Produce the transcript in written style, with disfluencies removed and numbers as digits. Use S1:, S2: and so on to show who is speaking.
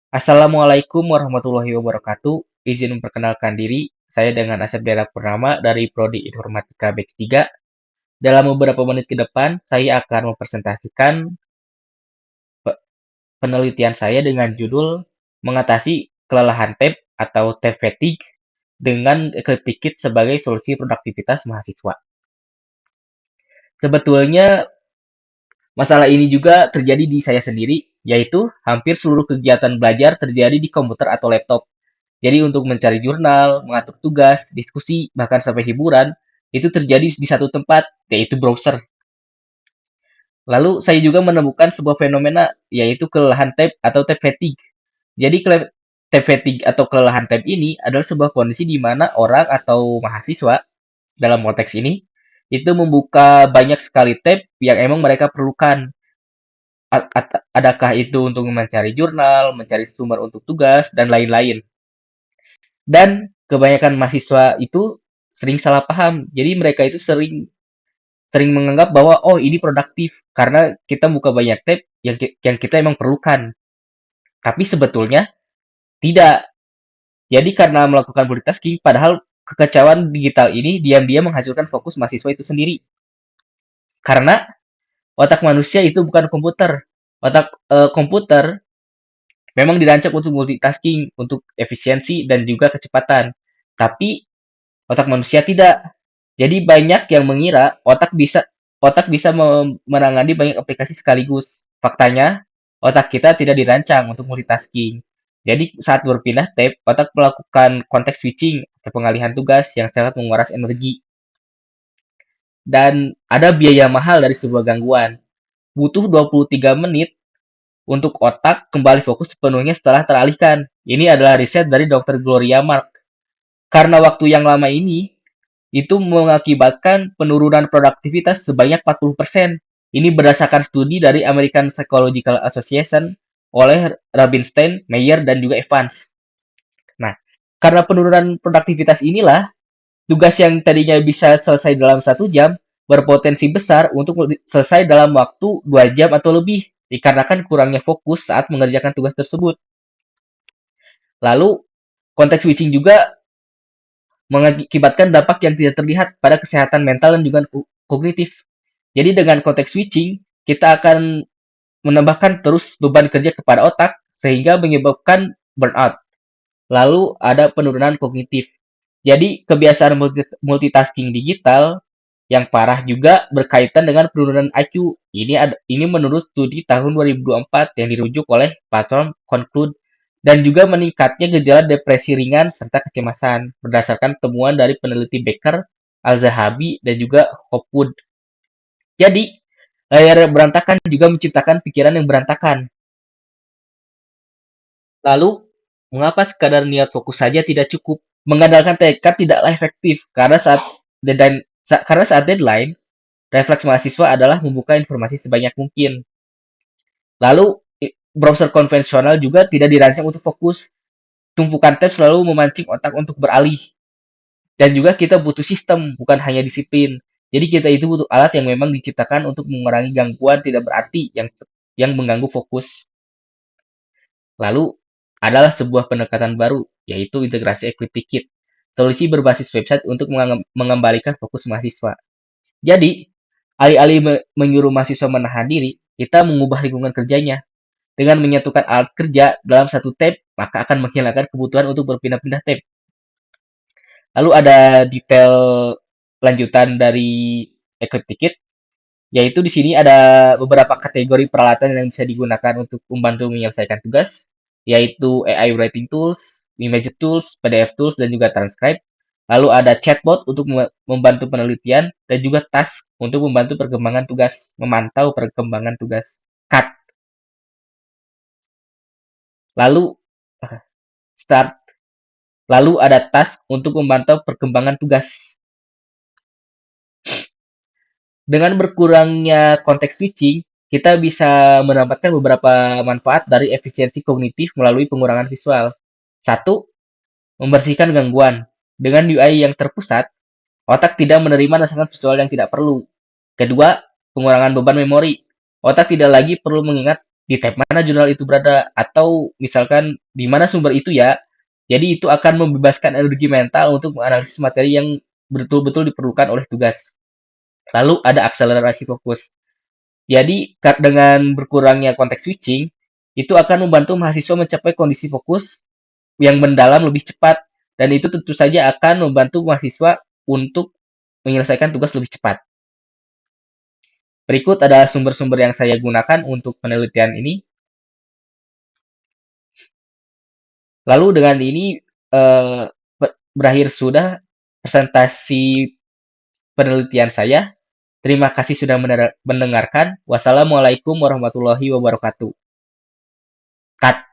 S1: Assalamualaikum warahmatullahi wabarakatuh. Izin memperkenalkan diri, saya dengan Asep Dera Purnama dari Prodi Informatika Batch 3. Dalam beberapa menit ke depan, saya akan mempresentasikan penelitian saya dengan judul Mengatasi Kelelahan Tab atau Tab Fatigue dengan Ecliptic Kit sebagai solusi produktivitas mahasiswa. Sebetulnya masalah ini juga terjadi di saya sendiri, yaitu hampir seluruh kegiatan belajar terjadi di komputer atau laptop. Jadi untuk mencari jurnal, mengatur tugas, diskusi, bahkan sampai hiburan, itu terjadi di satu tempat, yaitu browser. Lalu saya juga menemukan sebuah fenomena, yaitu kelelahan tab atau tab fatigue. Jadi tab fatigue atau kelelahan tab ini adalah sebuah kondisi di mana orang atau mahasiswa, dalam konteks ini, itu membuka banyak sekali tab yang emang mereka perlukan. Adakah itu untuk mencari jurnal, mencari sumber untuk tugas, dan lain-lain. Dan kebanyakan mahasiswa itu sering salah paham. Jadi mereka itu sering sering menganggap bahwa oh ini produktif karena kita buka banyak tab yang kita emang perlukan. Tapi sebetulnya tidak. Jadi karena melakukan multitasking, padahal kekacauan digital ini diam-diam menghasilkan fokus mahasiswa itu sendiri. Karena otak manusia itu bukan komputer. Otak komputer memang dirancang untuk multitasking, untuk efisiensi dan juga kecepatan. Tapi otak manusia tidak. Jadi banyak yang mengira otak bisa menangani banyak aplikasi sekaligus. Faktanya, otak kita tidak dirancang untuk multitasking. Jadi saat berpindah tab, otak melakukan context switching atau pengalihan tugas yang sangat menguras energi. Dan ada biaya mahal dari sebuah gangguan. Butuh 23 menit untuk otak kembali fokus sepenuhnya setelah teralihkan. Ini adalah riset dari Dr. Gloria Mark. Karena waktu yang lama ini, itu mengakibatkan penurunan produktivitas sebanyak 40%. Ini berdasarkan studi dari American Psychological Association oleh Rubinstein, Meyer, dan juga Evans. Nah, karena penurunan produktivitas inilah, tugas yang tadinya bisa selesai dalam 1 jam berpotensi besar untuk selesai dalam waktu 2 jam atau lebih, dikarenakan kurangnya fokus saat mengerjakan tugas tersebut. Lalu, konteks switching juga mengakibatkan dampak yang tidak terlihat pada kesehatan mental dan juga kognitif. Jadi dengan konteks switching, kita akan menambahkan terus beban kerja kepada otak sehingga menyebabkan burnout. Lalu ada penurunan kognitif. Jadi kebiasaan multitasking digital yang parah juga berkaitan dengan penurunan IQ. Ini menurut studi tahun 2024 yang dirujuk oleh platform Conclude dan juga meningkatnya gejala depresi ringan serta kecemasan berdasarkan temuan dari peneliti Becker, Al-Zahabi, dan juga Hopwood. Jadi, layar berantakan juga menciptakan pikiran yang berantakan. Lalu, mengapa sekadar niat fokus saja tidak cukup? Mengandalkan tekad tidaklah efektif karena saat deadline, refleks mahasiswa adalah membuka informasi sebanyak mungkin. Lalu, browser konvensional juga tidak dirancang untuk fokus. Tumpukan tab selalu memancing otak untuk beralih. Dan juga kita butuh sistem, bukan hanya disiplin. Jadi kita itu butuh alat yang memang diciptakan untuk mengurangi gangguan tidak berarti yang mengganggu fokus. Lalu, adalah sebuah pendekatan baru, yaitu integrasi Ecliptic Kit, solusi berbasis website untuk mengembalikan fokus mahasiswa. Jadi, alih-alih menyuruh mahasiswa menahan diri, kita mengubah lingkungan kerjanya. Dengan menyatukan alat kerja dalam satu tab, maka akan menghilangkan kebutuhan untuk berpindah-pindah tab. Lalu ada detail lanjutan dari Ecliptic Kit, yaitu di sini ada beberapa kategori peralatan yang bisa digunakan untuk membantu menyelesaikan tugas, yaitu AI Writing Tools, Image Tools, PDF Tools, dan juga Transcribe. Lalu ada chatbot untuk membantu penelitian, dan juga task untuk membantu perkembangan tugas, memantau perkembangan tugas. Cut. Lalu start. Lalu ada task untuk memantau perkembangan tugas. Dengan berkurangnya konteks switching, kita bisa mendapatkan beberapa manfaat dari efisiensi kognitif melalui pengurangan visual. Satu, membersihkan gangguan. Dengan UI yang terpusat, otak tidak menerima rangsangan visual yang tidak perlu. Kedua, pengurangan beban memori. Otak tidak lagi perlu mengingat di tab mana jurnal itu berada, atau misalkan di mana sumber itu ya. Jadi itu akan membebaskan energi mental untuk menganalisis materi yang betul-betul diperlukan oleh tugas. Lalu ada akselerasi fokus. Jadi dengan berkurangnya konteks switching, itu akan membantu mahasiswa mencapai kondisi fokus yang mendalam lebih cepat, dan itu tentu saja akan membantu mahasiswa untuk menyelesaikan tugas lebih cepat. Berikut ada sumber-sumber yang saya gunakan untuk penelitian ini. Lalu dengan ini eh, berakhir sudah presentasi penelitian saya. Terima kasih sudah mendengarkan. Wassalamualaikum warahmatullahi wabarakatuh. Cut.